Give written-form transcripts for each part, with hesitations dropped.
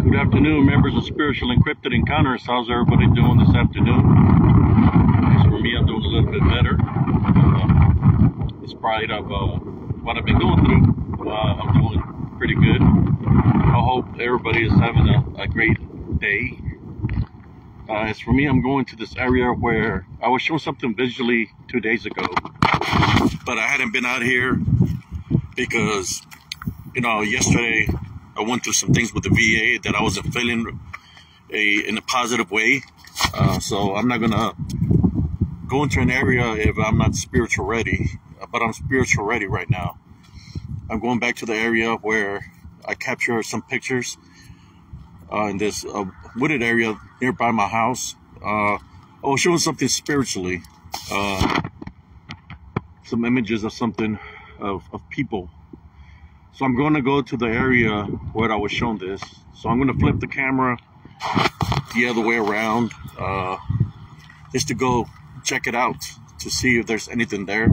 Good afternoon, members of Spiritual Encrypted Encounters. How's everybody doing this afternoon? As for me, I'm doing a little bit better. In spite of what I've been going through, I'm doing pretty good. I hope everybody is having a great day. As for me, I'm going to this area where I was shown something visually 2 days ago, but I hadn't been out here because, yesterday I went through some things with the VA that I wasn't feeling in a positive way. So I'm not gonna go into an area if I'm not spiritual ready, but I'm spiritual ready right now. I'm going back to the area where I captured some pictures in this wooded area nearby my house. I was showing something spiritually, some images of something of people. So I'm going to go to the area where I was shown this. So I'm going to flip the camera the other way around, just to go check it out to see if there's anything there.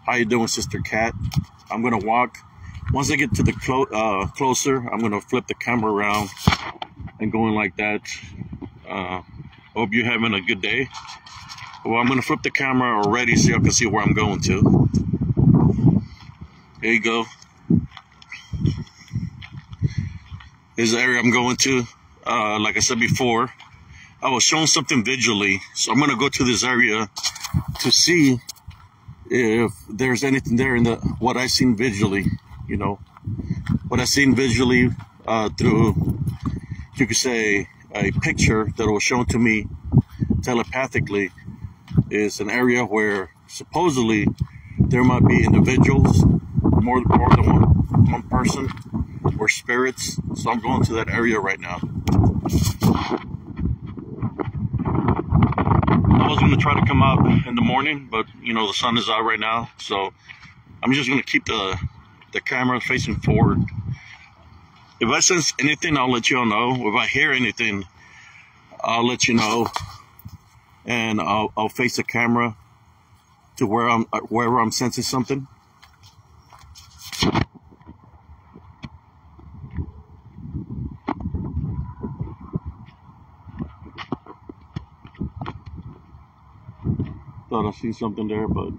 How you doing, Sister Cat? I'm going to walk. Once I get to the closer, I'm going to flip the camera around and going like that. Hope you're having a good day. Well, I'm going to flip the camera already so y'all can see where I'm going to. There you go. This is the area I'm going to. Like I said before, I was shown something visually, so I'm going to go to this area to see if there's anything there in what I seen visually. What I seen visually through, you could say, a picture that was shown to me telepathically is an area where supposedly there might be individuals, more than one person, or spirits. So I'm going to that area right now. I was going to try to come out in the morning, but the sun is out right now, so I'm just going to keep the camera facing forward. If I sense anything, I'll let you all know. If I hear anything, I'll let you know, and I'll face the camera to wherever I'm sensing something. Thought I seen something there, but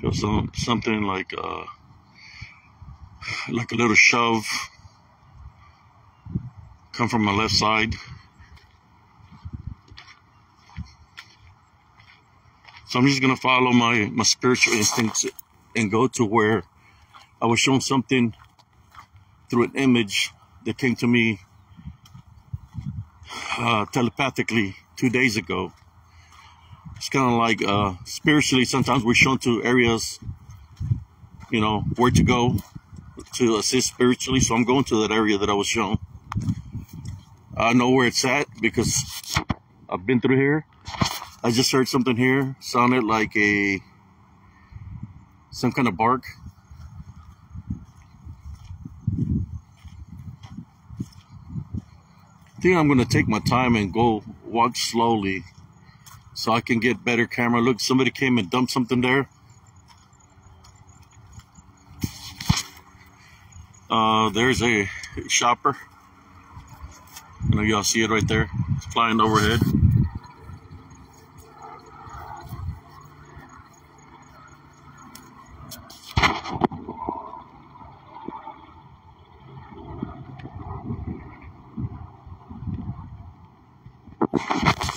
feel something like a little shove come from my left side. So I'm just gonna follow my spiritual instincts and go to where I was shown something through an image that came to me telepathically 2 days ago. It's kind of like spiritually, sometimes we're shown to areas, where to go to assist spiritually. So I'm going to that area that I was shown. I know where it's at because I've been through here. I just heard something here. Sounded like some kind of bark. I think I'm going to take my time and go walk slowly so I can get better camera. Look, somebody came and dumped something there. There's a shopper. I know y'all see it right there. It's flying overhead.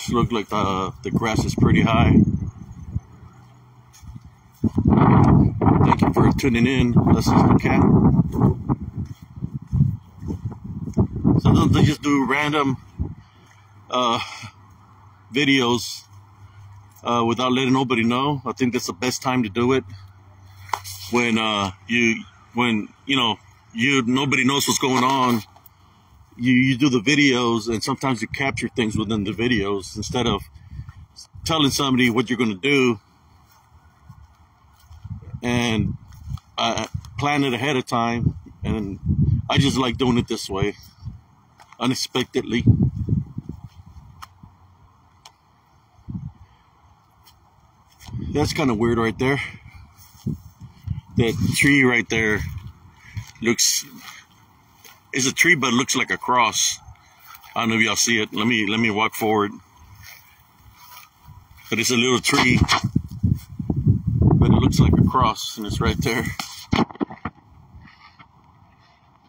Look like the grass is pretty high. Thank you for tuning in. This is the cat. Sometimes I just do random videos without letting nobody know. I think that's the best time to do it when nobody knows what's going on. You do the videos, and sometimes you capture things within the videos instead of telling somebody what you're going to do and plan it ahead of time, and I just like doing it this way, unexpectedly. That's kind of weird right there. That tree right there looks, it's a tree, but it looks like a cross. I don't know if y'all see it. Let me walk forward. But it's a little tree, but it looks like a cross, and it's right there. It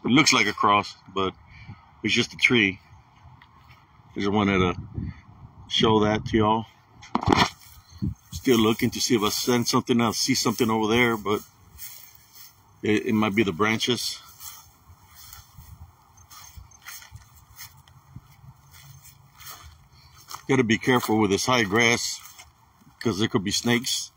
looks like a cross, but it's just a tree. I just wanted to show that to y'all. Still looking to see if I send something. I'll see something over there, but it might be the branches. Gotta be careful with this high grass because there could be snakes.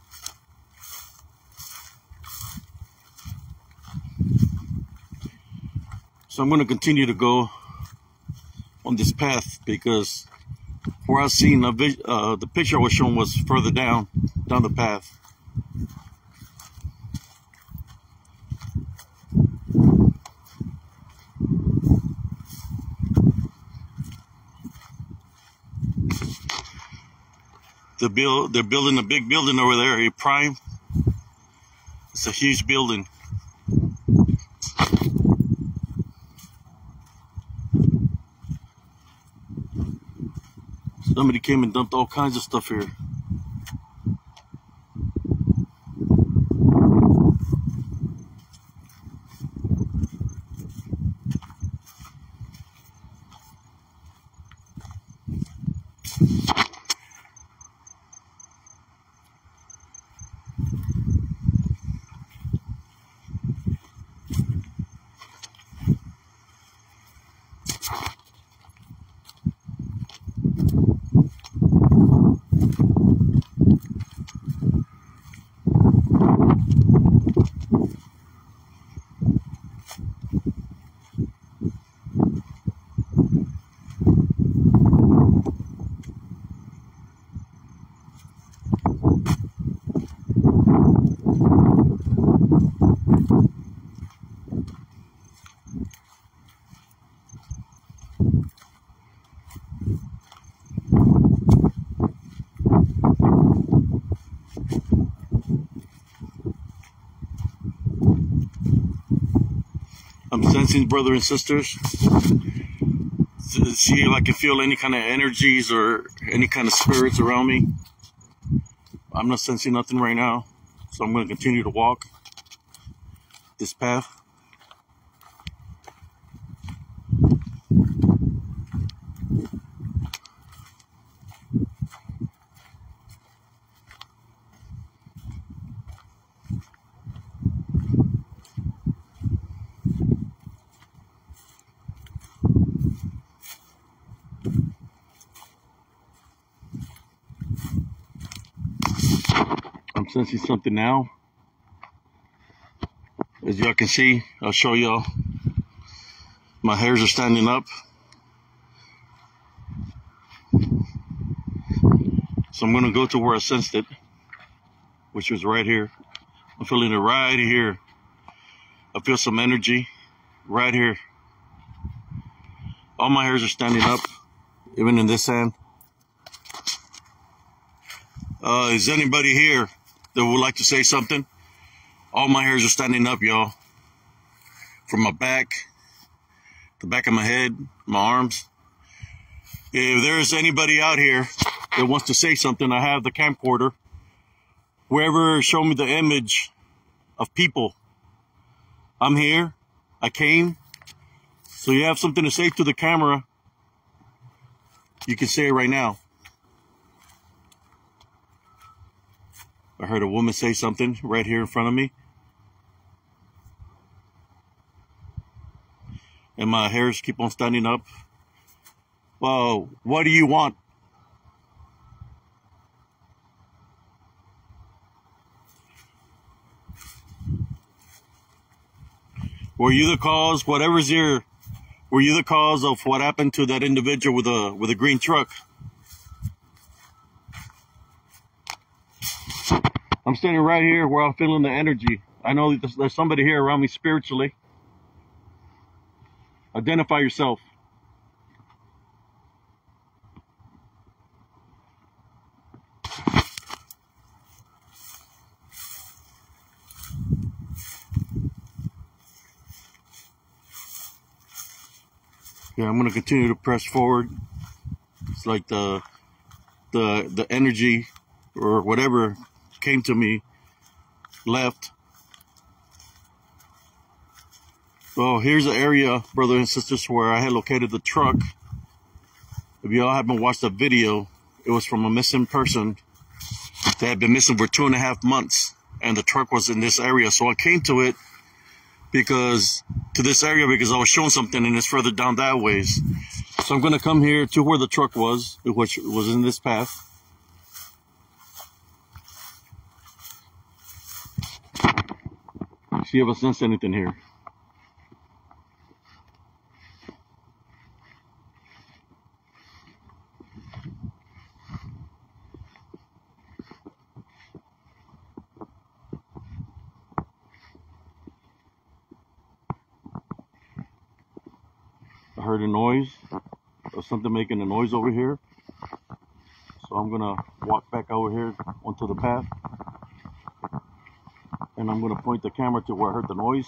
So I'm going to continue to go on this path because where I seen the picture I was shown was further down the path. They're building a big building over there, a Prime. It's a huge building. Somebody came and dumped all kinds of stuff here. I'm sensing, brother and sisters, to see if I can feel any kind of energies or any kind of spirits around me. I'm not sensing nothing right now, so I'm going to continue to walk this path. I'm sensing something now. As y'all can see, I'll show y'all. My hairs are standing up. So I'm going to go to where I sensed it, which was right here. I'm feeling it right here. I feel some energy right here. All my hairs are standing up, even in this hand. Is anybody here that would like to say something? All my hairs are standing up, y'all. From my back, the back of my head, my arms. If there's anybody out here that wants to say something, I have the camcorder. Whoever showed me the image of people, I'm here. I came. So you have something to say to the camera, you can say it right now. I heard a woman say something right here in front of me. And my hairs keep on standing up. Well, what do you want? Were you the cause? Were you the cause of what happened to that individual with a green truck? I'm standing right here where I'm feeling the energy. I know there's somebody here around me spiritually. Identify yourself. Yeah, I'm gonna continue to press forward. It's like the energy or whatever came to me left. Well, here's the area, brothers and sisters, where I had located the truck. If y'all haven't watched the video, it was from a missing person that had been missing for 2.5 months, and the truck was in this area. So I came to it because I was showing something, and it's further down that ways. So I'm gonna come here to where the truck was, which was in this path. See if I sense anything here. I heard a noise of something making a noise over here. So I'm gonna walk back over here onto the path. And I'm gonna point the camera to where I heard the noise.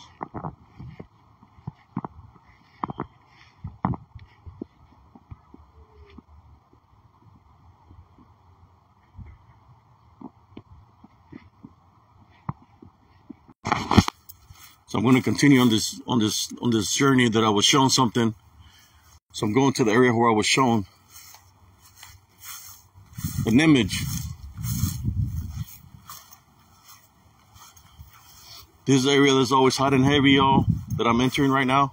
So I'm going to continue on this journey that I was shown something. So I'm going to the area where I was shown an image. This is the area that's always hot and heavy, y'all, that I'm entering right now.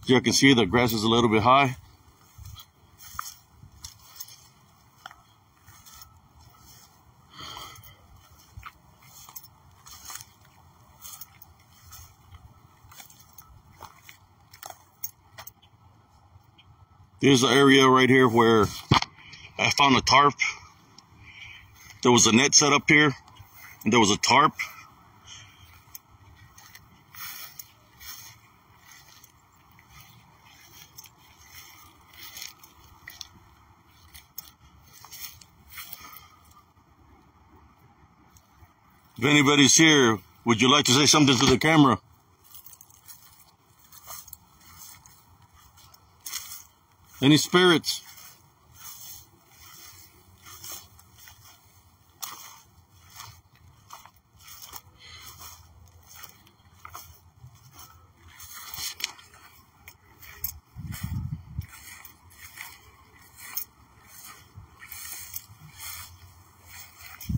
As you can see, the grass is a little bit high. There's the area right here where I found a tarp. There was a net set up here, and there was a tarp. If anybody's here, would you like to say something to the camera? Any spirits?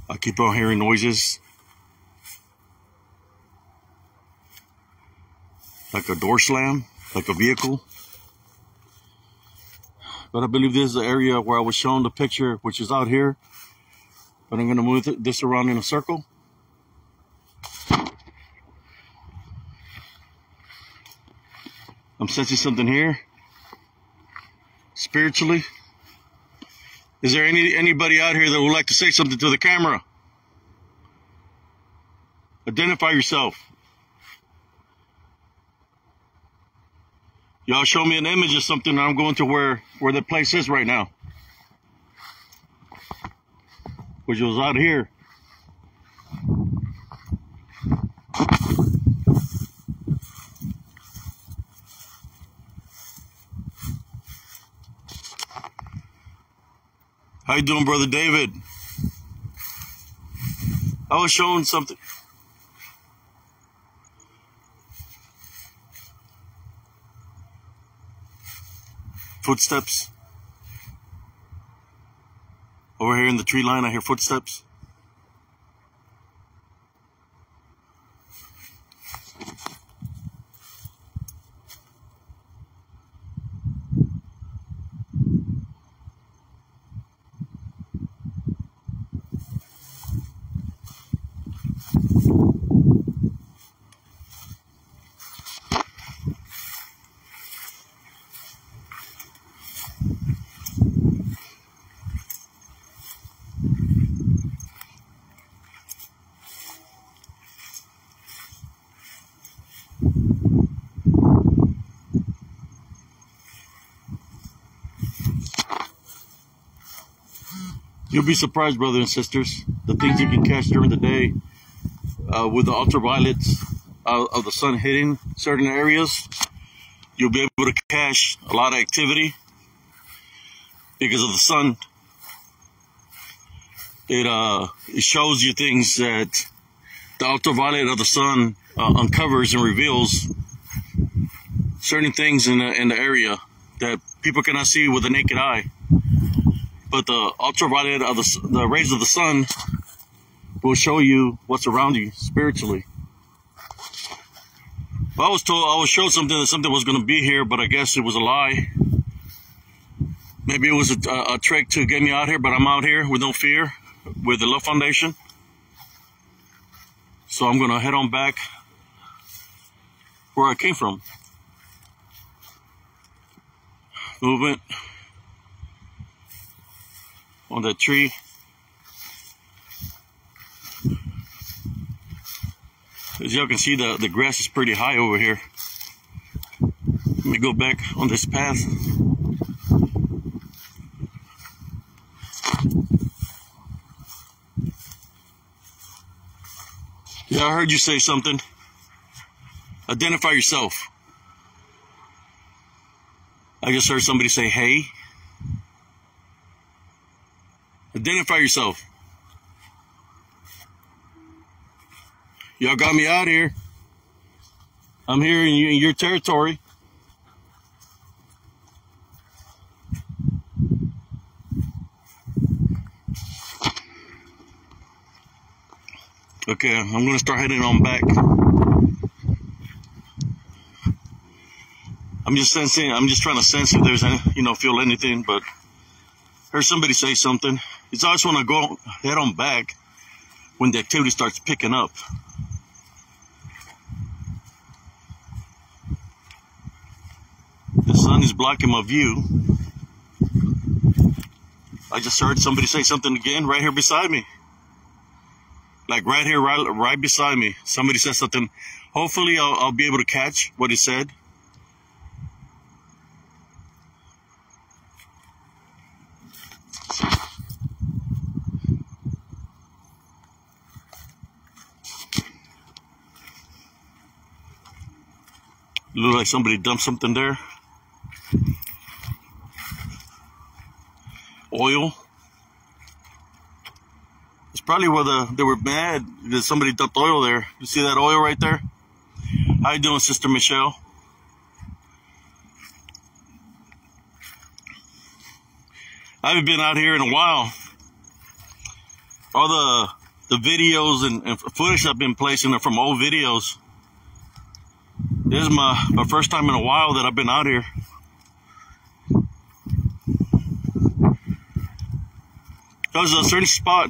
I keep on hearing noises. Like a door slam, like a vehicle. But I believe this is the area where I was shown the picture, which is out here. But I'm going to move this around in a circle. I'm sensing something here. Spiritually. Is there anybody out here that would like to say something to the camera? Identify yourself. Y'all show me an image of something, and I'm going to where the place is right now. Which was out here. How you doing, Brother David? I was showing something. Footsteps. Over here in the tree line, I hear footsteps. You'll be surprised, brothers and sisters, the things you can catch during the day with the ultraviolets of the sun hitting certain areas. You'll be able to catch a lot of activity because of the sun. It shows you things that the ultraviolet of the sun uncovers and reveals certain things in the area that people cannot see with the naked eye. But the ultraviolet of the rays of the sun will show you what's around you spiritually. I was told I was showed something that something was going to be here, but I guess it was a lie. Maybe it was a trick to get me out here, but I'm out here with no fear with the Love Foundation. So I'm going to head on back where I came from. Movement on that tree. As y'all can see, the grass is pretty high over here. Let me go back on this path. Yeah, I heard you say something. Identify yourself. I just heard somebody say, hey. Identify yourself. Y'all got me out here. I'm here in your territory. Okay, I'm going to start heading on back. I'm just sensing, I'm just trying to sense if there's any, feel anything, but heard somebody say something. It's always want to go head on back when the activity starts picking up. The sun is blocking my view. I just heard somebody say something again right here beside me. Like right here, right beside me. Somebody said something. Hopefully I'll be able to catch what he said. Look like somebody dumped something there. Oil. It's probably where they were mad that somebody dumped oil there. You see that oil right there? How you doing, Sister Michelle? I haven't been out here in a while. All the videos and footage I've been placing are from old videos. This is my first time in a while that I've been out here. There's a certain spot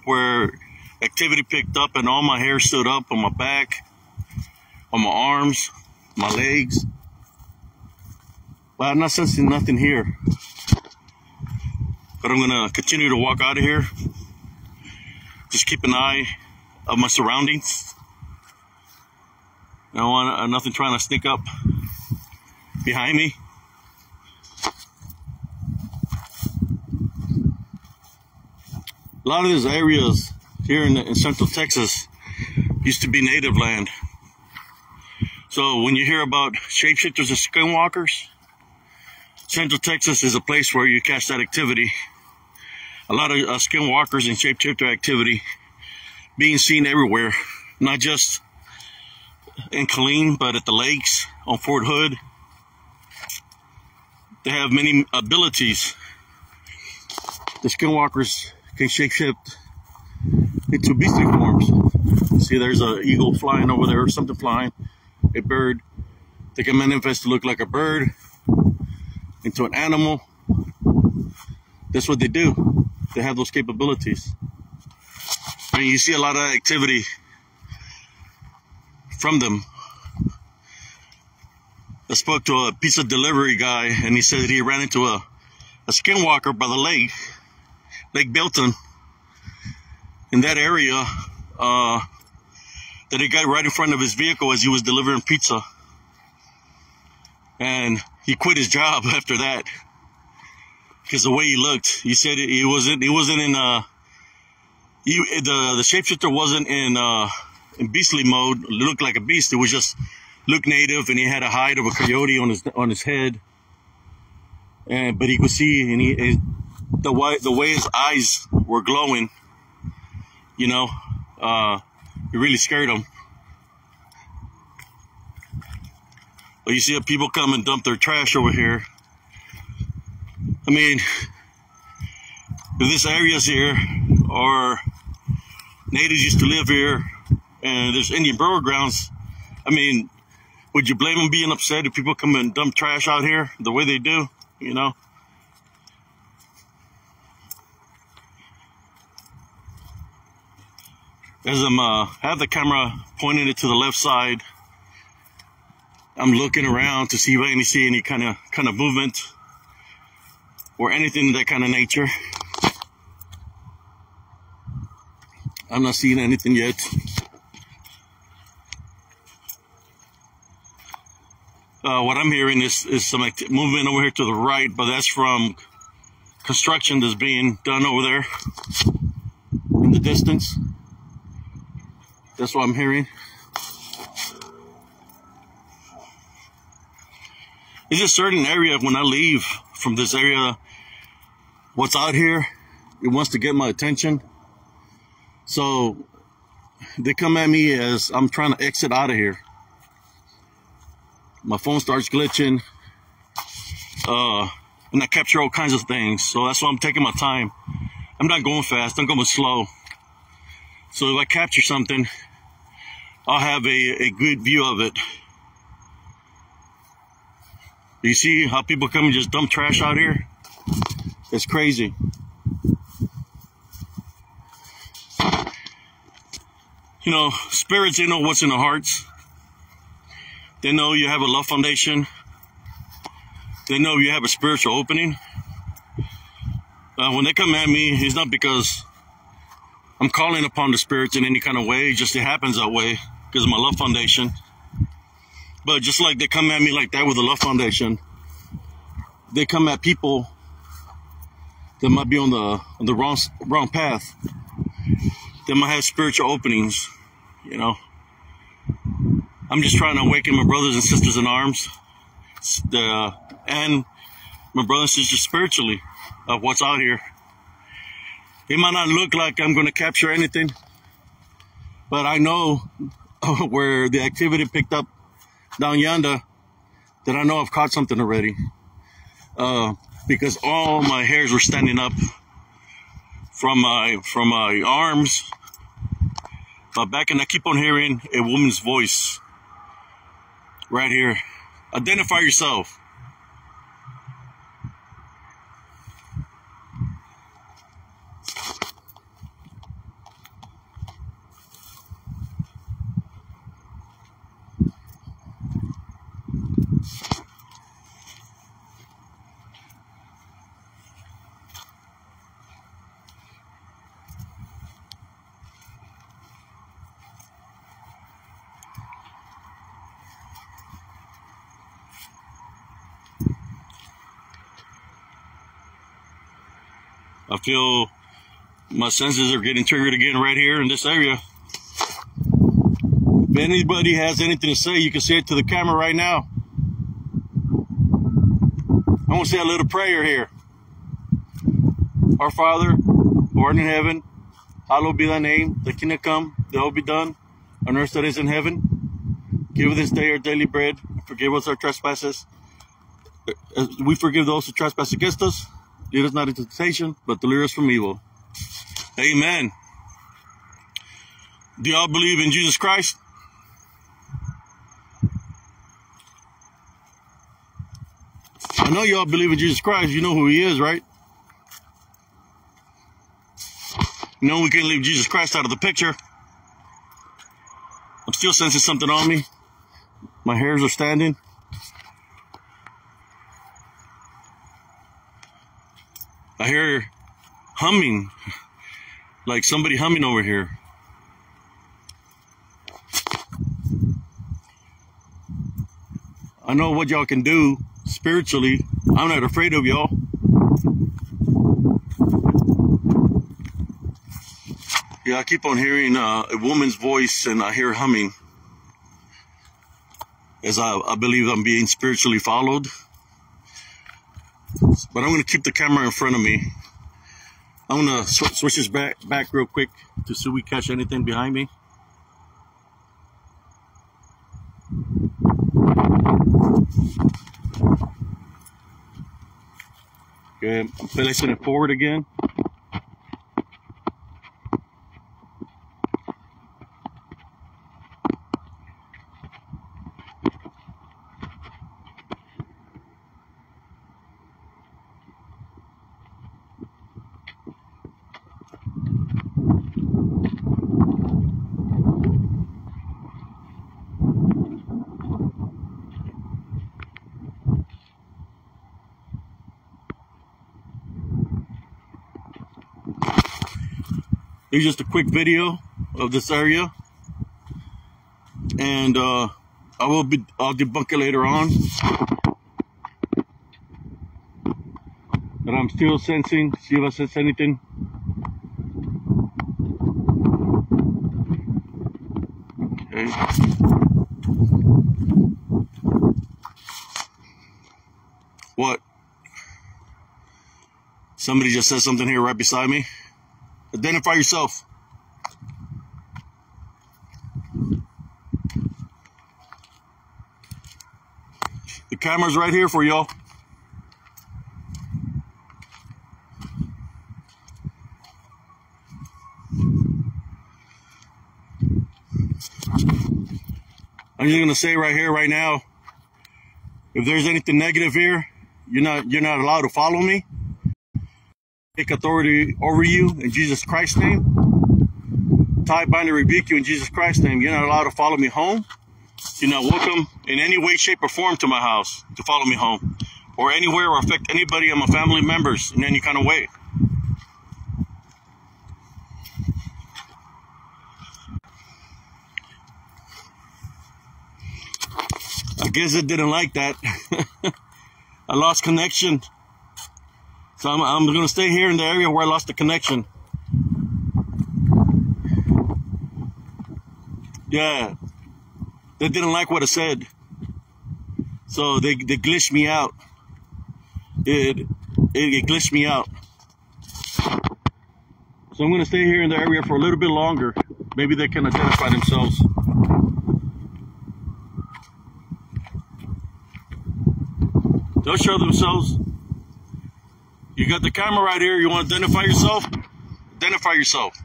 where activity picked up and all my hair stood up on my back, on my arms, my legs. But I'm not sensing nothing here. But I'm going to continue to walk out of here. Just keep an eye of my surroundings. I don't want nothing trying to sneak up behind me. A lot of these areas here in Central Texas used to be native land. So when you hear about shapeshifters and skinwalkers, Central Texas is a place where you catch that activity. A lot of skinwalkers and shapeshifter activity being seen everywhere, not just in Killeen, but at the lakes, on Fort Hood. They have many abilities. The skinwalkers can shapeshift into beastly forms. See, there's an eagle flying over there, or something flying, a bird. They can manifest to look like a bird, into an animal. That's what they do. They have those capabilities. I mean, you see a lot of activity from them. I spoke to a pizza delivery guy, and he said that he ran into a skinwalker by the lake, Lake Belton, in that area, that he got right in front of his vehicle as he was delivering pizza. And he quit his job after that. because the way he looked, he said he wasn't in the shapeshifter wasn't in beastly mode. It looked like a beast. It was just looked native, and he had a hide of a coyote on his head. But he could see, and the way his eyes were glowing, you know, it really scared him. But you see people come and dump their trash over here. I mean, if this area's here, or natives used to live here, and there's Indian burial grounds, I mean, would you blame them being upset if people come and dump trash out here the way they do, you know? As I'm have the camera pointing it to the left side, I'm looking around to see if I can see any kind of movement or anything of that kind of nature. I'm not seeing anything yet. What I'm hearing is some movement over here to the right, but that's from construction that's being done over there in the distance. That's what I'm hearing. It's a certain area, when I leave from this area, what's out here, it wants to get my attention. So they come at me as I'm trying to exit out of here. My phone starts glitching, and I capture all kinds of things. So that's why I'm taking my time. I'm not going fast, I'm going slow. So if I capture something, I'll have a good view of it. You see how people come and just dump trash out here? It's crazy. You know, spirits, they know what's in the hearts. They know you have a love foundation. They know you have a spiritual opening. When they come at me, it's not because I'm calling upon the spirits in any kind of way. It just happens that way because of my love foundation. But just like they come at me like that with a love foundation, they come at people that might be on the wrong path. They might have spiritual openings, you know. I'm just trying to awaken my brothers and sisters in arms, and my brothers and sisters spiritually of what's out here. It might not look like I'm going to capture anything, but I know where the activity picked up down yonder, that I know I've caught something already, because all my hairs were standing up from my arms, my back, and I keep on hearing a woman's voice right here. Identify yourself. I feel my senses are getting triggered again right here in this area. If anybody has anything to say, you can say it to the camera right now. I want to say a little prayer here. Our Father, who art in heaven, hallowed be thy name. Thy kingdom come, thy will be done, on earth that is in heaven. Give us this day our daily bread. Forgive us our trespasses, as we forgive those who trespass against us. Lead us not into temptation, but deliver us from evil. Amen. Do y'all believe in Jesus Christ? I know y'all believe in Jesus Christ. You know who he is, right? You know we can't leave Jesus Christ out of the picture. I'm still sensing something on me. My hairs are standing. I hear humming, like somebody humming over here. I know what y'all can do spiritually. I'm not afraid of y'all. Yeah, I keep on hearing a woman's voice, and I hear humming, as I believe I'm being spiritually followed. But I'm going to keep the camera in front of me. I'm going to switch this back real quick to see if we catch anything behind me. Okay, I'm placing it forward again. Here's just a quick video of this area, and I'll debunk it later on. But I'm still sensing, see if I sense anything. Okay. What? Somebody just said something here right beside me. Identify yourself. The camera's right here for y'all. I'm just gonna say right here, right now, if there's anything negative here, you're not allowed to follow me. Take authority over you in Jesus Christ's name. Tie, bind, and rebuke you in Jesus Christ's name. You're not allowed to follow me home. You're not welcome in any way, shape, or form to my house to follow me home, or anywhere or affect anybody of my family members in any kind of way. I guess it didn't like that. I lost connection. So I'm going to stay here in the area where I lost the connection. Yeah, they didn't like what I said. So they glitched me out. It glitched me out. So I'm going to stay here in the area for a little bit longer. Maybe they can identify themselves. They'll show themselves. You got the camera right here. You want to identify yourself? Identify yourself.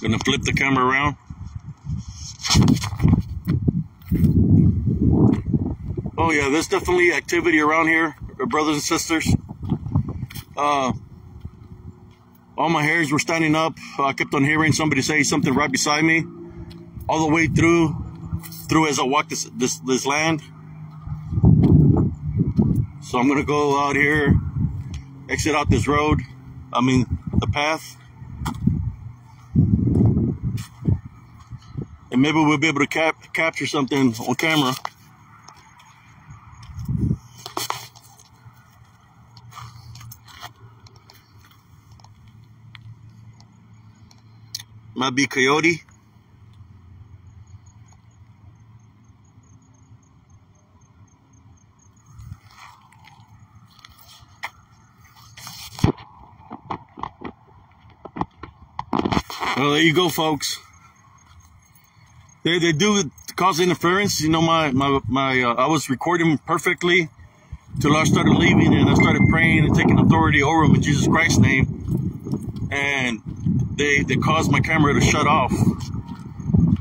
Gonna flip the camera around. Oh yeah, there's definitely activity around here, brothers and sisters. All my hairs were standing up. I kept on hearing somebody say something right beside me, all the way through as I walk this land. So I'm gonna go out here, exit out this road. I mean the path, and maybe we'll be able to capture something on camera. Might be coyote. Well, there you go, folks. They do cause interference. You know, I was recording perfectly till I started leaving, and I started praying and taking authority over them in Jesus Christ's name. And they caused my camera to shut off.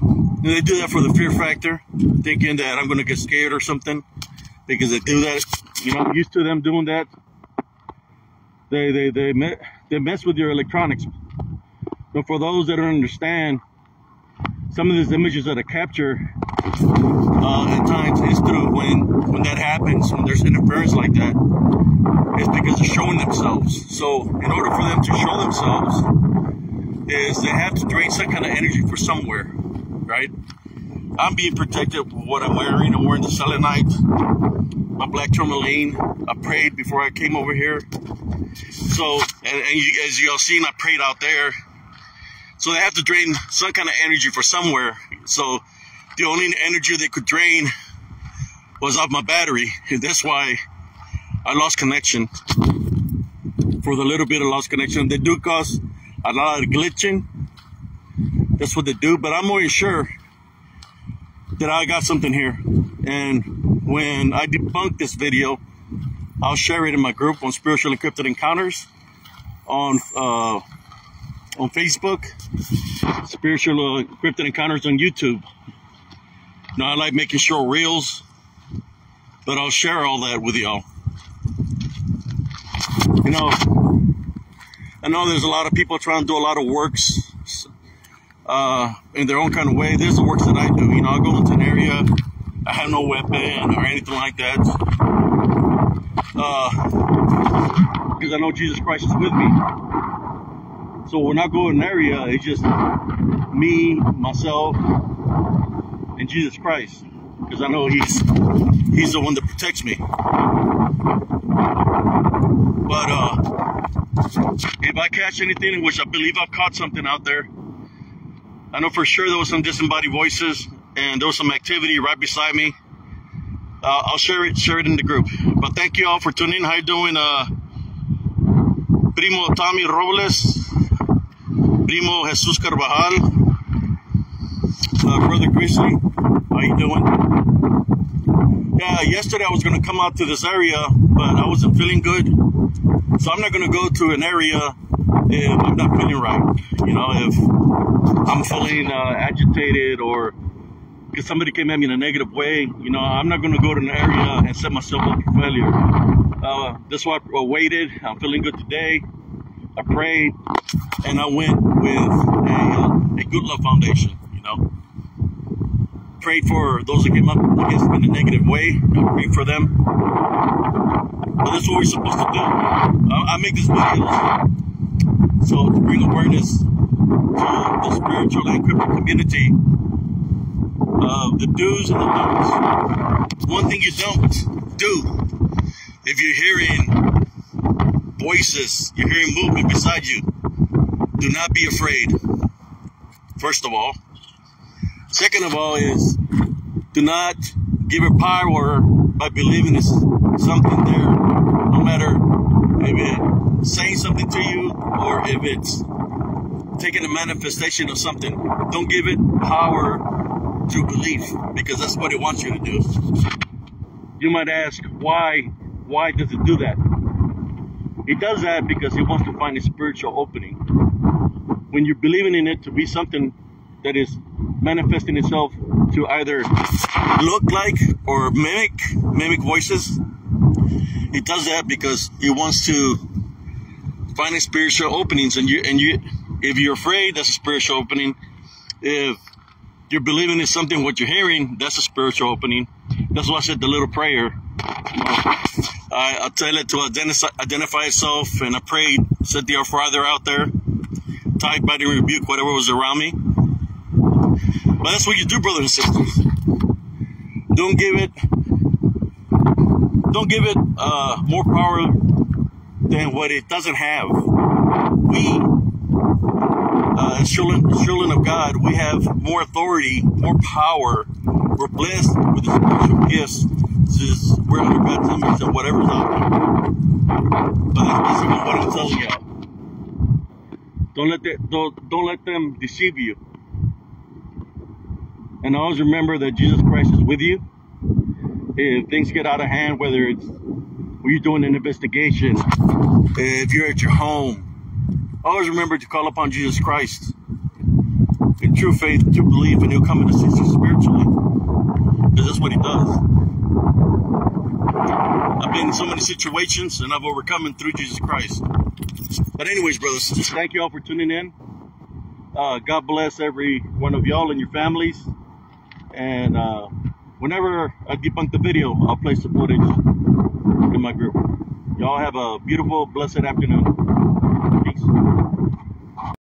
And they do that for the fear factor, thinking that I'm going to get scared or something, because they do that. You know, I'm used to them doing that. They mess with your electronics. But for those that don't understand, some of these images that I capture at times is through when that happens, when there's interference like that, it's because they're showing themselves. So in order for them to show themselves, is they have to drain some kind of energy for somewhere, right? I'm being protected with what I'm wearing. I'm wearing the selenite, my black tourmaline. I prayed before I came over here. So, as y'all seen, I prayed out there. So they have to drain some kind of energy for somewhere. So the only energy they could drain was off my battery. And that's why I lost connection. For the little bit of lost connection, they do cause a lot of glitching. That's what they do, but I'm more sure that I got something here. And when I debunk this video, I'll share it in my group on Spiritual Encrypted Encounters on Facebook, Spiritual Encrypted Encounters on YouTube. Now I like making short reels, but I'll share all that with y'all. You know, I know there's a lot of people trying to do a lot of works in their own kind of way. There's the works that I do. You know, I go into an area, I have no weapon or anything like that, because I know Jesus Christ is with me. So when I go in an area, it's just me, myself, and Jesus Christ, because I know He's the one that protects me. But if I catch anything, which I believe I've caught something out there, I know for sure there was some disembodied voices and there was some activity right beside me. I'll share it in the group. But thank you all for tuning in. How you doing? Primo Tommy Robles, Primo Jesus Carvajal, Brother Grizzly, how you doing? Yeah, yesterday I was going to come out to this area, but I wasn't feeling good. So I'm not going to go to an area if I'm not feeling right. You know, if I'm feeling agitated or because somebody came at me in a negative way, you know, I'm not going to go to an area and set myself up for failure. That's why I waited. I'm feeling good today. I prayed, and I went with a Good Love Foundation, you know. Prayed for those that came up against me in a negative way. I prayed for them. But that's what we're supposed to do. I make this videos so to bring awareness to the spiritual and encrypted community of the do's and the don'ts. One thing you don't do, if you're hearing voices, you're hearing movement beside you, do not be afraid. First of all. Second of all is, do not give it power by believing it's something there, no matter if it's saying something to you or if it's taking a manifestation of something. Don't give it power to belief, because that's what it wants you to do. You might ask, why does it do that? It does that because it wants to find a spiritual opening. When you're believing in it to be something that is manifesting itself to either look like or mimic voices, it does that because it wants to find a spiritual openings. And if you're afraid, that's a spiritual opening. If you're believing in something, what you're hearing, that's a spiritual opening. That's why I said the little prayer. I tell it to identify itself, and I prayed, said the Our Father out there, type, bite, and rebuke whatever was around me. But that's what you do, brothers and sisters. Don't give it more power than what it doesn't have. We, as children of God, we have more authority, more power. We're blessed with the spiritual gifts. We're under God's image and whatever's out there. But that's basically what I'm telling y'all. Don't let them deceive you. And always remember that Jesus Christ is with you. If things get out of hand, whether it's when you're doing an investigation, if you're at your home, always remember to call upon Jesus Christ in true faith, true belief, and He'll come and assist you spiritually. Because that's what He does. I've been in so many situations, and I've overcome them through Jesus Christ. But anyways, brothers, thank you all for tuning in. God bless every one of y'all and your families. And whenever I debunk the video, I'll place the footage in my group. Y'all have a beautiful, blessed afternoon. Peace.